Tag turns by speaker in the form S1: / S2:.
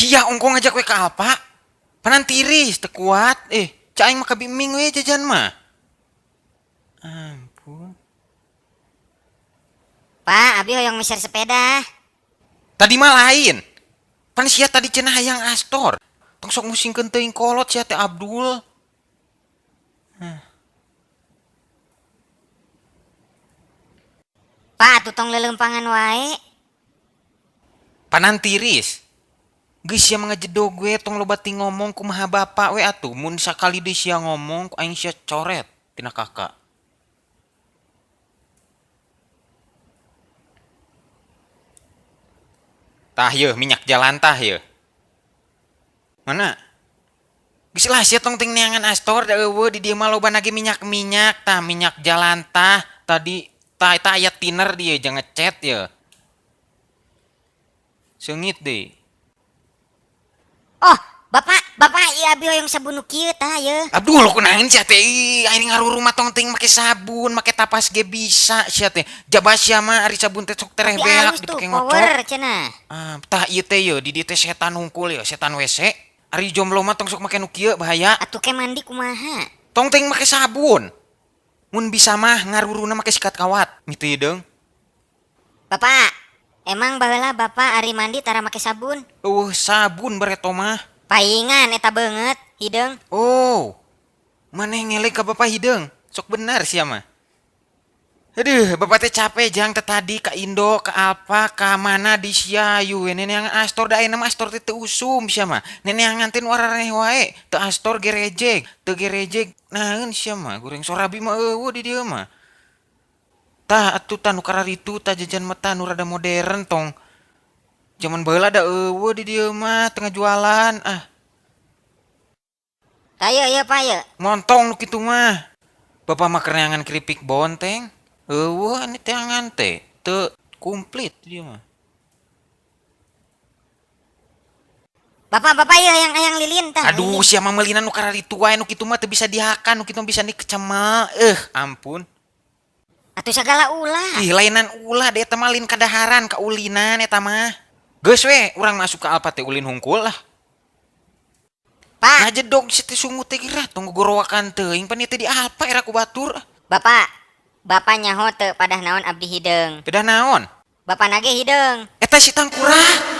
S1: Sia ongko ngajak we ke apa? Panan tiris teu kuat. Cak aing mah kabiming we jajan mah. Ampun.
S2: Pak, abi hoyong meser sepeda.
S1: Tadi mah lain. Pan sia tadi cenah hayang Astor. Tong sok musingkeun teuing kolot sia teh Abdul.
S2: Pak, tutong lelempangan wae.
S1: Panan tiris. Geus sia mangajedog we tong loba ti ngomong kumaha bapak we atuh. Mun sakali deui sia ngomong aing sia coret tina kakak. Tah yeuh minyak jalan tah yeuh. Mana? Geus lah sia tong ting neangan Astor da eueuh di dieu mah loba nage minyak-minyak tah minyak jalan tah. Tadi tah eta aya thinner dieu jangan ngecet yeuh. Seungit deui.
S2: Oh, bapak iya abi hoyong sabun nu kieu tah ye.
S1: Abdul kunaon sia teh aing ngaruru mah tong ting make sabun make tapas ge bisa sia teh jaba sia mah ari sabun teh sok tereh
S2: Tapi
S1: beak
S2: halus tuh,
S1: dipake
S2: power
S1: ngocok.
S2: cenah.
S1: Tah ieu teh ye di dieu teh setan hungkul ye setan WC ari jomblo mah tong sok make nu kieu bahaya
S2: Atuh ke mandi kumaha?
S1: tong ting make sabun mun bisa mah ngaruruna make sikat kawat mitu ye deung.
S2: Bapak, emang baheula bapak ari mandi tara make sabun?
S1: Sabun bareto mah.
S2: Paingan eta beungeut, hideung.
S1: Oh maneh ngelek ka bapak hideung sok benar sia mah. Aduh, bapak teh capek jang teh tadi ka Indo, ka apa, ka mana di Siayu. Nenek yang Astor da ayeuna mah Astor teh teu usum sia mah. Nenek yang ngantin warareh wae, teu Astor gerejeg, teu gerejeg. Naeun sia mah, goreng sorabi mah eueuh di dieu mah. Tah atuh tah nu kararitu tah jajan mah tah nu rada modern tong. Zaman baheula da eueuh di dieu mah tengah jualan.
S2: Tah ye Pak ye.
S1: Montong nu kitu mah. Bapak mah kerenangan keripik bonteng. Eueuh anu teh angan teh teu komplit dia mah.
S2: Bapak ye hayang lilin tah.
S1: Aduh, sia mah meulina nu kararitu wae nu kitu mah teu bisa dihakan, nu kitu bisa dikecema. Ampun.
S2: Atuh sagala ulah.
S1: Ih, lainan ulah deh eta mah lin kadaharan ka ulinan eta mah. Geus we, urang masuk ke Alpa teh ulin hungkul lah.
S2: Pak,
S1: Ngajedog si teh sungut teh geura tong gorowakan teuing pan ieu teh di Alpa era ku batur.
S2: Bapak nyaho teu padah naon abdi hideung.
S1: Pedah naon?
S2: Bapak nage hideung.
S1: Eta si tangkurah.